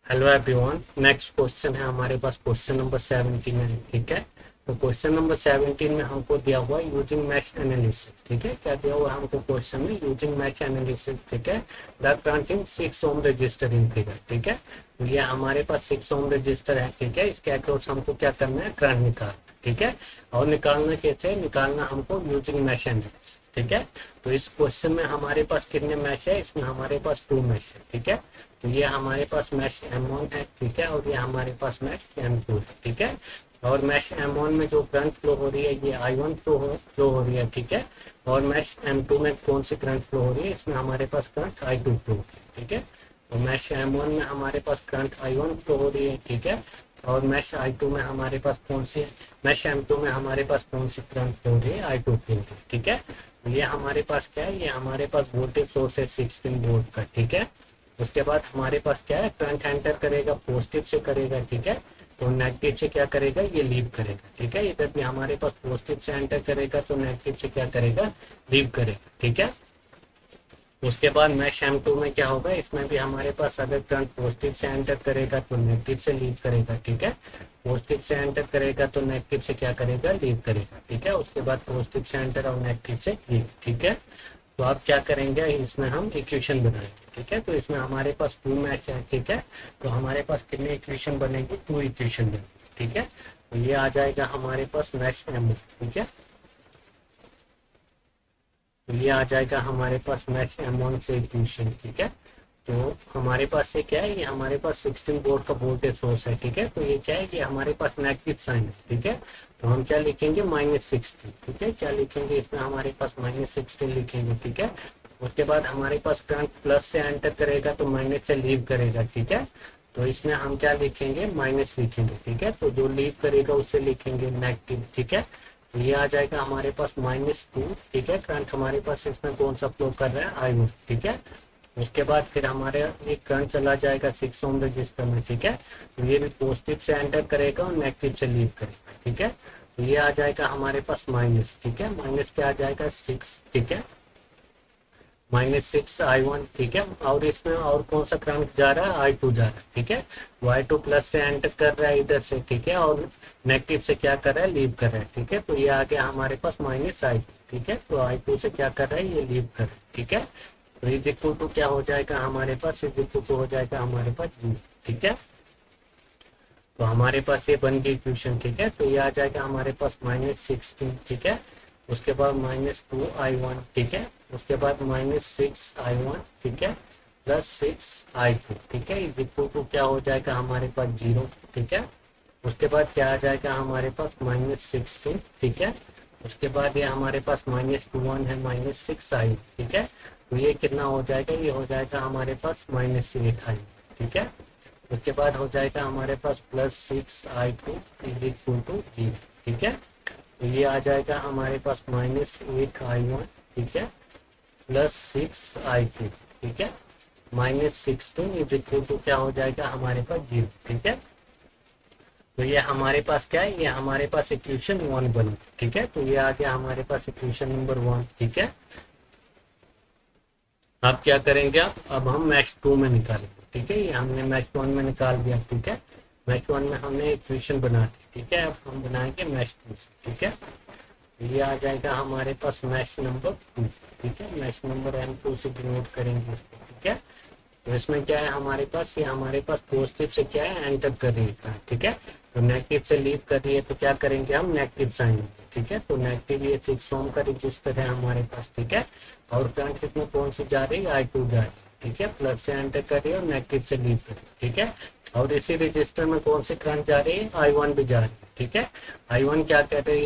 Hello everyone. Next question है हमारे पास, question number 17 है। ठीक है, तो क्वेश्चन नंबर 17 में हमको दिया हुआ है यूजिंग मैच एनालिसिस। ठीक है, क्या दिया हुआ है हमको क्वेश्चन में? Using match analysis. ठीक है, the current in 6 ohm register in figure. ठीक है, तो ये हमारे पास 6 ओम रजिस्टर है। ठीक है, इसके अक्रॉस हमको क्या करना है? करंट निकाल। ठीक है, और निकालना कैसे? निकालना हमको यूजिंग मैच एनालिसिस। ठीक है, तो इस क्वेश्चन में हमारे पास कितने मैच है? इसमें हमारे पास 2 मैच है। ठीक है, तो ये हमारे पास मैश M1 है। ठीक है, और ये हमारे पास मैश M2 है। ठीक है, और मैश M1 में जो करंट फ्लो हो रही है ये I1 फ्लो हो रही है। ठीक है, और मैश M2 में कौन सी करंट फ्लो हो रही है? इसमें हमारे पास करंट I2 फ्लो हो रही है। ठीक है, तो मैश M1 में हमारे पास करंट I1 फ्लो हो रही है। ठीक है, और मैश I2 में हमारे पास कौन सी है? मैश M2 में हमारे पास कौन सी करंट फ्लो हो रही है? I2 फ्लो हो रही है। ठीक है, तो ये हमारे पास क्या है? ये हमारे पास वोल्टेज सोर्स है 16 वोल्ट का। ठीक है, उसके बाद हमारे पास क्या है? करंट एंटर करेगा, पॉजिटिव से करेगा। ठीक है, तो नेगेटिव से क्या करेगा? ये लीव करेगा। ठीक है, इधर भी हमारे पास पॉजिटिव से एंटर करेगा तो नेगेटिव से क्या करेगा? लीव करेगा। ठीक है, उसके बाद मैश M2 में क्या होगा? इसमें भी हमारे पास अगर करंट पॉजिटिव से एंटर करेगा तो नेगेटिव से लीव करेगा। ठीक है, पॉजिटिव से एंटर करेगा तो नेगेटिव से क्या करेगा? लीव करेगा। ठीक है, उसके बाद पॉजिटिव से एंटर और नेगेटिव से लीव। ठीक है, तो आप क्या करेंगे? इसमें हम इक्वेशन बनाएंगे। ठीक है, तो इसमें हमारे पास 2 मैच है। ठीक है, तो हमारे पास कितने इक्वेशन बनेगी? 2 इक्वेशन बनेगी। ठीक है, तो ये आ जाएगा हमारे पास मैच M। ठीक है, तो ये आ जाएगा हमारे पास मैच M1 से इक्वेशन। ठीक है, तो हमारे पास ये क्या है? ये हमारे पास 16 वोल्ट का वोल्टेज सोर्स है। ठीक है, तो ये क्या है? ये हमारे पास नेगेटिव साइन है। ठीक है, तो हम क्या लिखेंगे? -16। ठीक है, क्या लिखेंगे इसमें? हमारे पास -16 लिखेंगे। ठीक है, उसके बाद हमारे पास करंट प्लस से एंटर करेगा तो माइनस से लीव करेगा। ठीक है, तो इसमें हम क्या लिखेंगे? माइनस लिखेंगे। ठीक है, तो जो लीव करेगा उससे लिखेंगे नेगेटिव। ठीक है, तो ये आ जाएगा हमारे पास -2। ठीक है, करंट हमारे पास इसमें कौन सा फ्लो कर रहा है? I1। ठीक है, उसके बाद फिर हमारे एक करंट चला जाएगा 6 ओम रजिस्टर में। ठीक है, तो ये भी पॉजिटिव से एंटर करेगा और नेगेटिव से लीव करेगा। ठीक है, तो ये आ जाएगा हमारे पास माइनस। ठीक है, माइनस क्या आ जाएगा? 6। ठीक है, -6 I1। ठीक है, और इसमें और कौन सा करंट जा रहा है? I2 जा रहा है। ठीक है, वो I2 प्लस से एंटर कर रहा है इधर से। ठीक है, और नेगेटिव से क्या कर रहा है? लीव कर रहा है। ठीक है, तो ये आ गया हमारे पास -I2। ठीक है, तो I2 से क्या कर रहा है? ये लीव कर रहा है। ठीक है, तो इज इक्वल टू क्या हो जाएगा हमारे पास? इज इक्वल टू हो जाएगा हमारे पास 0। ठीक है, तो हमारे पास ये बन गई इक्वेशन। ठीक है, तो ये आ जाएगा हमारे पास -16। ठीक है, उसके बाद -2 I1। ठीक है, उसके बाद -6 I1। ठीक है, +6 I2। ठीक है, इज इक्वल टू क्या हो जाएगा हमारे पास? 0। ठीक है, उसके बाद क्या आ जाएगा हमारे पास? -16। ठीक है, उसके बाद ये हमारे पास -21 है, -6 I। ठीक है, तो ये कितना हो जाएगा? ये हो जाएगा हमारे पास -8 I। ठीक है, उसके बाद हो जाएगा हमारे पास +6 I2 इज इक्वल टू 0। ठीक है, तो ये आ जाएगा हमारे पास -8 I1। ठीक है, +6 I2। ठीक है, -16 इज इक्वल टू क्या हो जाएगा हमारे पास? 0। ठीक है, तो ये हमारे पास क्या है? ये हमारे पास इक्वेशन 1 बनी। ठीक है, तो ये आ गया हमारे पास इक्वेशन नंबर 1। ठीक है, अब क्या करेंगे? आप अब हम मैच 2 में निकालेंगे। ठीक है, ये हमने मैच 1 में निकाल दिया। ठीक है, मैच 1 में हमने इक्वेशन बना दी। ठीक है, अब हम बनाएंगे मैच 2 से। ठीक है, ये आ जाएगा हमारे पास मैच नंबर 2। ठीक है, मैच नंबर M2 से डिनोट करेंगे इसको। ठीक है, तो इसमें क्या है हमारे पास? ये हमारे पास पॉजिटिव से क्या है? एंटर कर रही है। ठीक है, तो नेगेटिव से लीव कर रही है तो क्या करेंगे हम? नेगेटिव साइन लेंगे। ठीक है, तो नेगेटिव ये 6 ओम का रजिस्टर है हमारे पास। ठीक है, और करंट इसमें कौन सी जा रही है? I2 जा रही है। ठीक है, प्लस से एंटर कर रही है और नेगेटिव से लीव कर रही है। ठीक है, और इसी रजिस्टर में कौन सी करंट जा रही है? I1 भी जा रही है। ठीक है, I1 क्या कर रही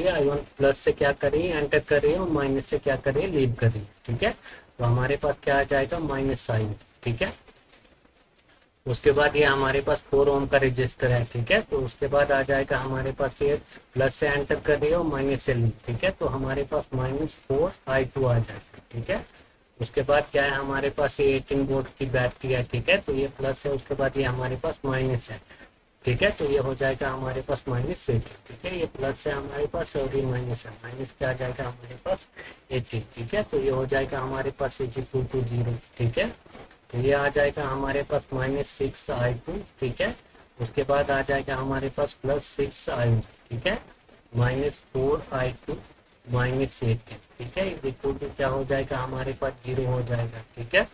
है? I1 प्लस से क्या कर रही है? एंटर कर रही है और माइनस से क्या कर रही है? लीव कर रही है। ठीक है, तो हमारे पास क्या आ जाएगा? -साइन। ठीक है, उसके बाद ये हमारे पास 4 ओम का रजिस्टर है। ठीक है, तो उसके बाद आ जाएगा हमारे पास ये प्लस से एंटर कर रही है और माइनस से ली। ठीक है, तो हमारे पास -4 I2 आ जाएगा। ठीक है, उसके बाद क्या है हमारे पास? ये 18 वोल्ट की बैटरी है। ठीक है, तो ये प्लस है, उसके बाद ये हमारे पास माइनस है। ठीक है, तो ये हो जाएगा हमारे पास -8। ठीक है, ये प्लस है हमारे पास और ये माइनस है। माइनस क्या आ जाएगा हमारे पास? 18। ठीक है, तो ये हो जाएगा हमारे पास इज इक्वल टू 0। ठीक है, तो ये आ जाएगा हमारे पास -6i2, ठीक है। उसके बाद आ जाएगा हमारे पास +6i, ठीक है, -4i2 -18, ठीक है, इज इक्वल टू क्या हो जाएगा हमारे पास 0 हो जाएगा, ठीक है।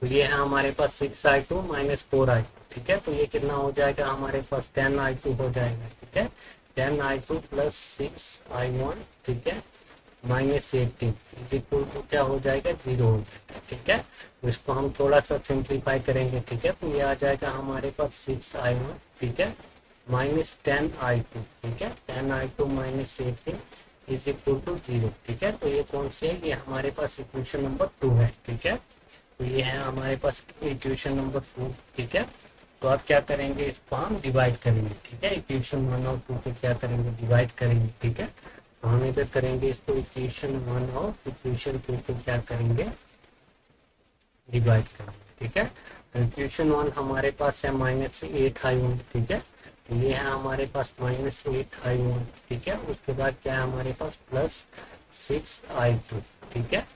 तो ये है हमारे पास 6i2 -4i, ठीक है। तो ये कितना हो जाएगा हमारे पास 10i2 हो जाएगा, ठीक है। 10i2 + 6i1, ठीक है, -18 इज इक्वल टू क्या हो जाएगा 0 हो जाएगा, ठीक है। तो इसको हम थोड़ा सा सिंप्लीफाई करेंगे, ठीक है। तो ये आ जाएगा हमारे पास 6i1, ठीक है, -10i2, ठीक है, 10i2 -18 इज इक्वल टू 0, ठीक है। तो ये कौन से है, ये हमारे पास इक्वेशन नंबर 2 है, ठीक है। तो ये है हमारे पास इक्वेशन नंबर 2, ठीक है। तो आप क्या करेंगे, इसको हम डिवाइड करेंगे, ठीक है। इक्वेशन 1 और 2 को क्या करेंगे, डिवाइड करेंगे, ठीक है। तो हम इधर करेंगे इसको इक्वेशन 1 और इक्वेशन 2 को क्या करेंगे, डिवाइड करेंगे, ठीक है। तो इक्वेशन 1 हमारे पास है -8i1, ठीक है। तो ये है हमारे पास -8i1, ठीक है। उसके बाद क्या है हमारे पास +6i2, ठीक है।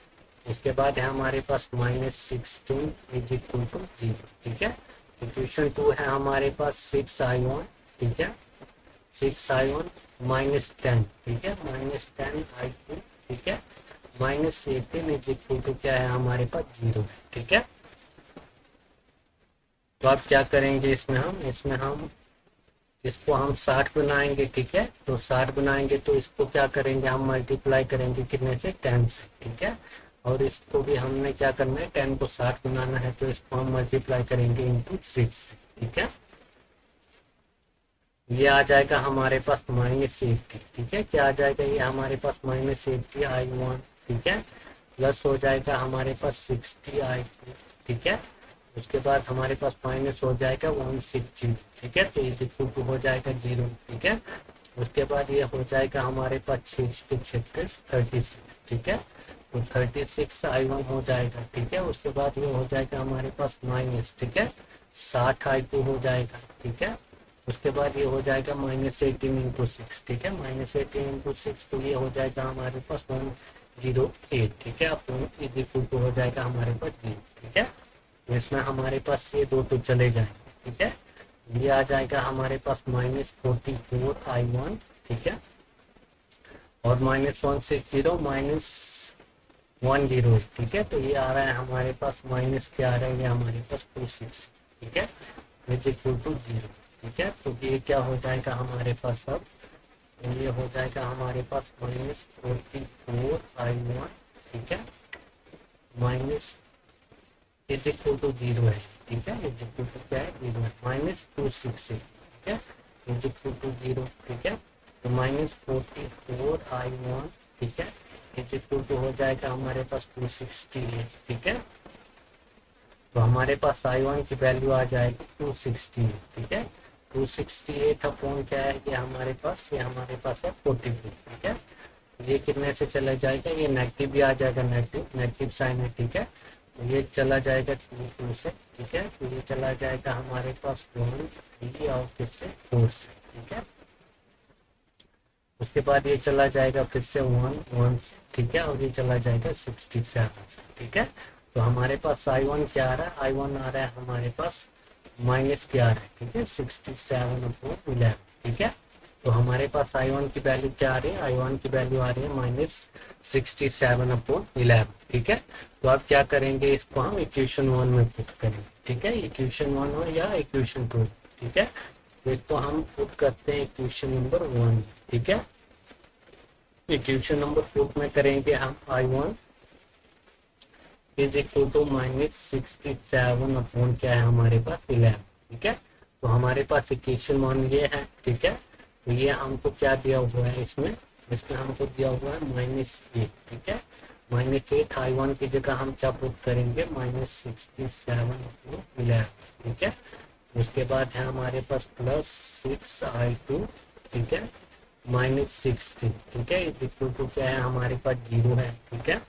उसके बाद है हमारे पास -16 इज इक्वल टू 0, ठीक है। इक्वेशन 2 है हमारे पास 6i1, ठीक है, 6i1 -10, ठीक है, -10i2, ठीक है, -18 इज इक्वल टू क्या है हमारे पास 0 है, ठीक है। तो आप क्या करेंगे, इसमें हम इसको हम 60 बनाएंगे, ठीक है। तो 60 बनाएंगे तो इसको क्या करेंगे, हम मल्टीप्लाई करेंगे कितने से, 10 से, ठीक है। और इसको भी हमने क्या करना है, 10 को 60 बनाना है, तो इसको हम मल्टीप्लाई करेंगे इंटू 6 से, ठीक है। ये आ जाएगा हमारे पास -80, ठीक है। क्या आ जाएगा, ये हमारे पास -80i1, ठीक है, प्लस हो जाएगा हमारे पास 60i2, ठीक है। उसके बाद हमारे पास माइनस हो जाएगा 160, ठीक है। तो इज इक्वल टू हो जाएगा 0, ठीक है। उसके बाद ये हो जाएगा हमारे पास 6 के 36 36, ठीक है। तो 36i1 हो जाएगा, ठीक है। उसके बाद ये हो जाएगा हमारे पास माइनस, ठीक है, 60i2 हो जाएगा, ठीक है। उसके बाद ये हो जाएगा -18 इंटू 6, ठीक है, -18 इंटू 6, तो ये हो जाएगा हमारे पास 108, ठीक है। अब इज इक्वल टू हो जाएगा हमारे पास 0, ठीक है। इसमें हमारे पास ये दो तो चले जाएंगे, ठीक है। ये आ जाएगा हमारे पास -44i1, ठीक है, और -160 ठीक है। तो ये आ रहा है हमारे पास माइनस क्या आ रहा है, ये हमारे पास 26, ठीक है, इज इक्वल टू 0, ठीक है। तो ये क्या हो जाएगा हमारे पास, अब ये हो जाएगा हमारे पास -44i1, ठीक है, माइनस इज इक्वल टू 0 है, ठीक है। इज इक्वल टू क्या है, 0 है, -260, ठीक है, इज इक्वल टू 0, ठीक है। तो -44i1, ठीक है, इज इक्वल टू हो जाएगा हमारे पास 268, ठीक है। तो हमारे पास i1 की वैल्यू आ जाएगी 268, ठीक है। 268 अपॉन क्या है, ये हमारे पास है 42, ठीक है। ये कितने से चला जाएगा, ये नेगेटिव भी आ जाएगा, नेगेटिव साइन है, ठीक है। ये चला जाएगा 2 से, ठीक है। तो ये चला जाएगा हमारे पास 1 3 और फिर से 4 से, ठीक है। उसके बाद ये चला जाएगा फिर से 1 से, ठीक है, और ये चला जाएगा 67 से, ठीक है। तो हमारे पास i1 क्या आ रहा है, i1 आ रहा है हमारे पास माइनस क्या आ रहा है, ठीक है, 67/11, ठीक है। तो हमारे पास i1 की वैल्यू क्या आ रही है, i1 की वैल्यू आ रही है -67/11, ठीक है। तो आप क्या करेंगे, इसको हम इक्वेशन 1 में पुट करेंगे, ठीक है, इक्वेशन 1 हो या इक्वेशन 2, ठीक है। तो इसको हम पुट करते हैं इक्वेशन नंबर 1, ठीक है। इक्वेशन नंबर 4 में करेंगे हम i1 is equal to -67 upon क्या है हमारे पास 11, ठीक है। तो हमारे पास इक्वेशन 1 ये है, ठीक है। तो ये हमको क्या दिया हुआ है, इसमें हमको दिया हुआ है -8, ठीक है। -8 i1 की जगह हम क्या पुट करेंगे, -67/11, ठीक है। उसके बाद है हमारे पास +6i2, ठीक है, -16, ठीक है, इक्वल टू क्या है हमारे पास 0 है, ठीक है।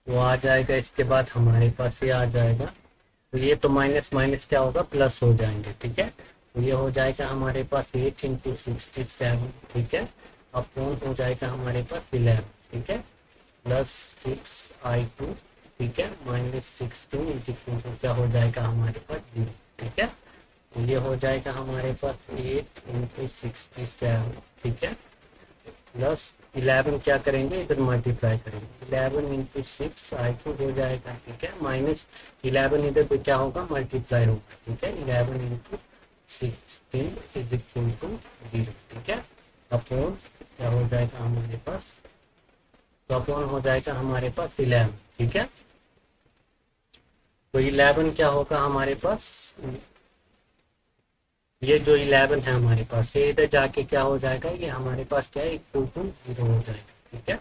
वो आ जाएगा, इसके बाद हमारे पास ये आ जाएगा, तो ये तो माइनस माइनस क्या होगा, प्लस हो जाएंगे, ठीक है। तो ये हो जाएगा हमारे पास 8 इंटू 67, ठीक है, अपॉन हो जाएगा हमारे पास 11, ठीक है, +6i2, ठीक है, -16 इज इक्वल टू क्या हो जाएगा हमारे पास 0। ठीक है, तो ये हो जाएगा हमारे पास 8 इंटू 67। ठीक है, प्लस 11 क्या करेंगे इधर मल्टीप्लाई करेंगे, 11 इंटू 6 i2 हो जाएगा। ठीक है, -11 इधर पे क्या होगा मल्टीप्लाई होगा। ठीक है, 11 इंटू 16 इज इक्वल टू 0। ठीक है, अपॉन क्या हो जाएगा हमारे पास, तो अपॉन हो जाएगा हमारे पास 11। ठीक है, तो 11 क्या होगा हमारे पास, ये जो 11 है हमारे पास, ये इधर जाके क्या हो जाएगा, ये हमारे पास क्या है इक्वल टू 0 हो जाएगा। ठीक है,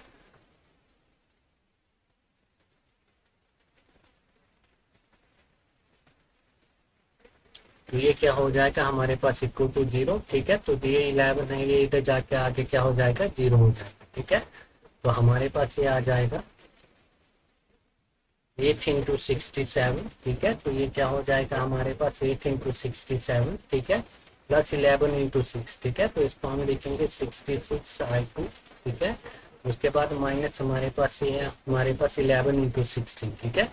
तो ये क्या हो जाएगा हमारे पास इक्वल टू 0। ठीक है, तो ये 11 है, ये इधर जाके आगे क्या हो जाएगा 0 हो जाएगा। ठीक है, तो हमारे पास ये आ जाएगा 8 इंटू 67। ठीक है, तो ये क्या हो जाएगा हमारे पास 8 इंटू 67। ठीक है, प्लस 11 इंटू 6। ठीक है, तो इसको हम लिखेंगे 66 i2। ठीक है, उसके बाद माइनस हमारे पास ये है हमारे पास 11 इंटू 16। ठीक है,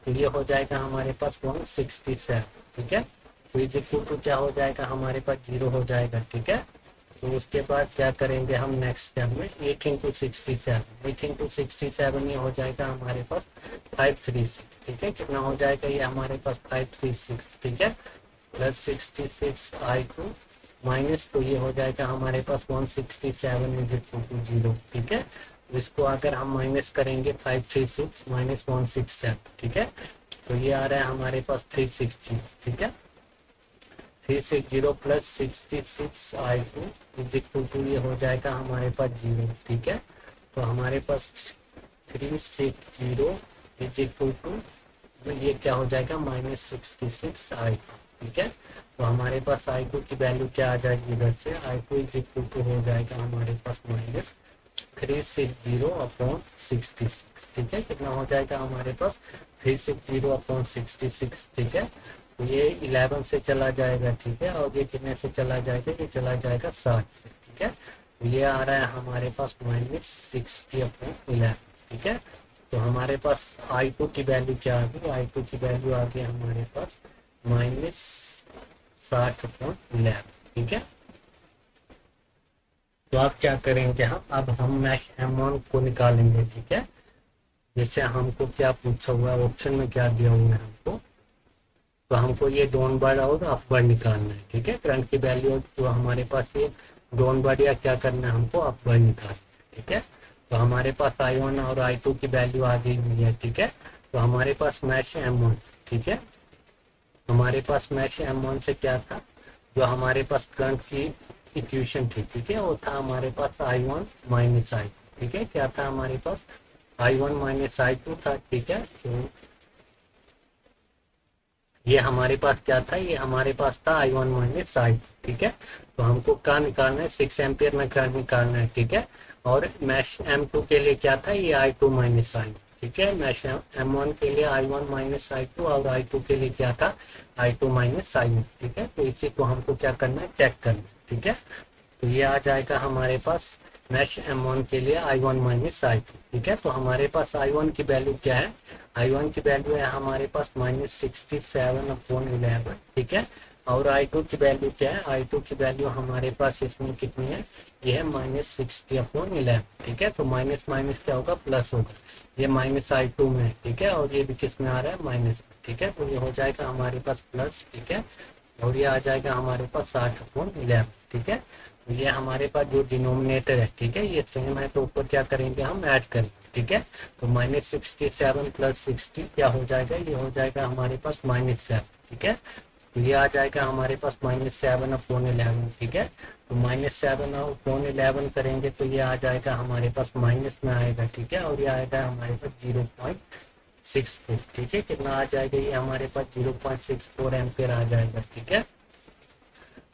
तो ये हो जाएगा हमारे पास 167। ठीक है, तो इज इक्वल टू क्या हो जाएगा हमारे पास 0 हो जाएगा। ठीक है, तो उसके बाद क्या करेंगे हम नेक्स्ट स्टेप में 8 इंटू 67। 8 इंटू 67 ये हो जाएगा हमारे पास 536। ठीक है, कितना हो जाएगा ये हमारे पास 536। ठीक है, प्लस 66 i2 माइनस, तो ये हो जाएगा हमारे पास 167 इज इक्वल टू 0। ठीक है, तो इसको अगर हम माइनस करेंगे 536 माइनस 167। ठीक है, तो ये आ रहा है हमारे पास 360। ठीक है, 360 plus 66 i2 is equal to ये हो जाएगा हमारे पास 0। ठीक है, तो हमारे पास 360 इज इक्वल टू, तो ये क्या हो जाएगा -66 i2। ठीक है, तो हमारे पास i2 की वैल्यू क्या आ जाएगी इधर से, i2 इज इक्वल टू हो जाएगा हमारे पास -360 अपॉन 66। ठीक है, कितना हो जाएगा हमारे पास 360 अपॉन 66। ठीक है, तो ये 11 से चला जाएगा। ठीक है, और ये कितने से चला जाएगा, ये चला जाएगा 7 से। ठीक है, तो ये आ रहा है हमारे पास -60 अपॉन 11। ठीक है, तो हमारे पास i2 की वैल्यू क्या आ गई, i2 की वैल्यू आ गई हमारे पास -60 अपॉन 11। ठीक है, तो आप क्या करेंगे, हम मैश M1 को निकालेंगे। ठीक है, जैसे हमको क्या पूछा हुआ है ऑप्शन में, क्या दिया हुआ है हमको, तो हमको ये डाउनवर्ड और अपवर्ड निकालना है। ठीक है, करंट की वैल्यू तो हमारे पास ये डाउनवर्ड या क्या करना है हमको अपवर्ड निकालना है। ठीक है, तो हमारे पास i1 और i2 की वैल्यू आ गई हुई है। ठीक है, तो हमारे पास मैश M1। ठीक है, हमारे पास मैश M1 से क्या था, जो हमारे पास करंट की इक्वेशन थी। ठीक है, वो था हमारे पास i1 माइनस i2। ठीक है, क्या था हमारे पास i1 माइनस i2 था। ठीक है, तो ये हमारे पास क्या था, ये हमारे पास था i1 माइनस i2। ठीक है, तो हमको क्या निकालना है, 6 एम्पियर में करंट निकालना है। ठीक है, और मैश M2 के लिए क्या था, ये i2 माइनस i। ठीक है, मैश M1 के लिए i1 माइनस i2 और i2 के लिए क्या था i2 माइनस i। ठीक है, तो इसी को हमको क्या करना है, चेक करना है। ठीक है, तो ये आ जाएगा हमारे पास मैश M1 के लिए i1 माइनस i2। ठीक है, तो हमारे पास i1 की वैल्यू क्या है, i1 की वैल्यू है हमारे पास -67 अपॉन 11। ठीक है, और i2 की वैल्यू क्या है, i2 की वैल्यू हमारे पास इसमें कितनी है, ये है -60 अपॉन 11। ठीक है, तो माइनस माइनस क्या होगा, प्लस होगा, ये -i2 में है। ठीक है, और ये भी किस में आ रहा है, माइनस। ठीक है, तो ये हो जाएगा हमारे पास प्लस। ठीक है, और ये आ जाएगा हमारे पास 60 अपॉन 11। ठीक है, ये हमारे पास जो डिनोमिनेटर है, ठीक है, ये सेम है, तो ऊपर क्या करेंगे हम ऐड करेंगे। ठीक है, तो -67 प्लस 60 क्या हो जाएगा, ये हो जाएगा हमारे पास -7। ठीक है, तो ये आ जाएगा हमारे पास -7 अपॉन 11। ठीक है, तो -7 अपॉन 11 करेंगे तो ये आ जाएगा हमारे पास माइनस में आएगा। ठीक है, और ये आएगा हमारे पास 0.64। ठीक है, कितना आ जाएगा, ये हमारे पास 0.64 एम्पियर आ जाएगा। ठीक है,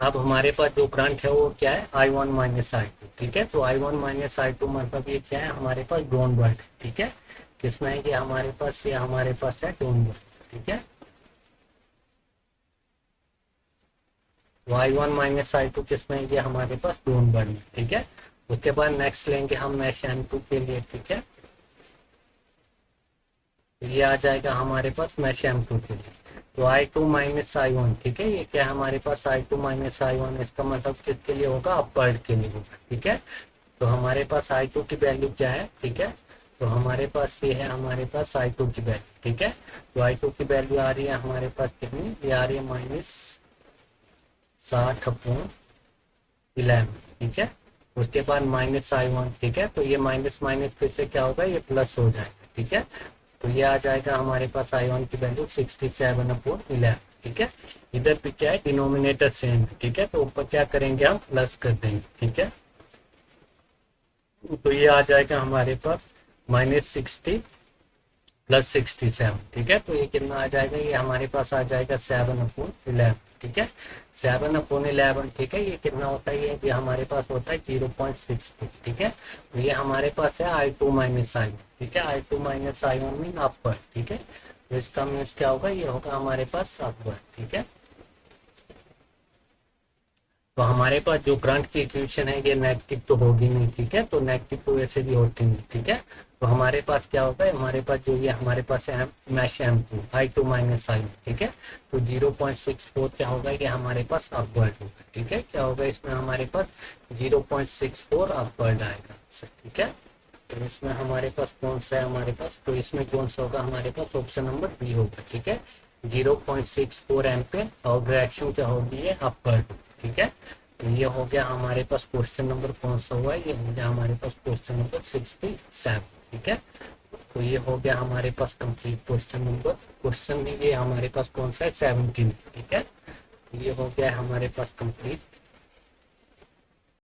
अब हमारे पास जो करंट है वो क्या है, i1 माइनस i2। ठीक है, तो i1 माइनस i2 मतलब ये क्या है, हमारे पास डाउनवर्ड। ठीक है, किसमें है, ये हमारे पास है डाउनवर्ड। ठीक है, तो i1 माइनस i2 किसमें है, ये हमारे पास डाउनवर्ड में। ठीक है, उसके बाद नेक्स्ट लेंगे हम मैश M2 के लिए। ठीक है, तो ये आ जाएगा हमारे पास मैश M2 के लिए। तो I2 माइनस I1, ठीक है, ये क्या है हमारे पास I2 माइनस I1, इसका मतलब किसके लिए होगा, अपवर्ड के लिए होगा, ठीक है। तो हमारे पास I2 की वैल्यू क्या है, ठीक है, तो हमारे पास ये है हमारे पास I2 की वैल्यू, ठीक है। तो I2 की वैल्यू आ रही है हमारे पास कितनी, ये आ रही है -60/11, ठीक है। उसके बाद माइनस I1, ठीक है, तो ये माइनस माइनस फिर से क्या होगा, ये प्लस हो जाएगा, ठीक है। तो ये आ जाएगा हमारे पास I1 की वैल्यू 67/11, ठीक है। इधर भी क्या है, डिनोमिनेटर सेम है, ठीक है, तो ऊपर क्या करेंगे, हम प्लस कर देंगे, ठीक है। तो ये आ जाएगा हमारे पास -60 + 67, ठीक है। तो ये कितना आ जाएगा, ये हमारे पास आ जाएगा 7/11, ठीक है। 7/11, ठीक है, ये कितना होता है, ये हमारे पास होता है 0.62, ठीक है। तो ये हमारे पास है I2 माइनस I1, ठीक है। I2 minus I1 mean upward, ठीक है। तो इसका मीन्स क्या होगा, ये होगा हमारे पास अपवर्ड, ठीक है। तो हमारे पास जो करंट की इक्वेशन है ये नेगेटिव तो होगी नहीं, ठीक है, तो नेगेटिव तो वैसे भी होती नहीं, ठीक है। तो हमारे पास क्या होगा, हमारे पास जो ये हमारे पास है mash M2 I2 minus I1, ठीक है। तो 0.64 क्या होगा, ये हमारे पास अपवर्ड होगा, ठीक है। क्या होगा इसमें हमारे पास 0.64 अपवर्ड आएगा, ठीक है। तो इसमें हमारे पास कौन सा है हमारे पास, तो इसमें कौन सा होगा हमारे पास, ऑप्शन नंबर बी होगा, ठीक है। 0.64 एम्पियर और डायरेक्शन क्या होगी, ये अपवर्ड, ठीक है। तो ये हो गया हमारे पास क्वेश्चन नंबर कौन सा हुआ, ये हो गया हमारे पास क्वेश्चन नंबर 67, ठीक है। तो ये हो गया हमारे पास कंप्लीट क्वेश्चन नंबर, क्वेश्चन में ये हमारे पास कौन सा है 17, ठीक है। ये हो गया हमारे पास कंप्लीट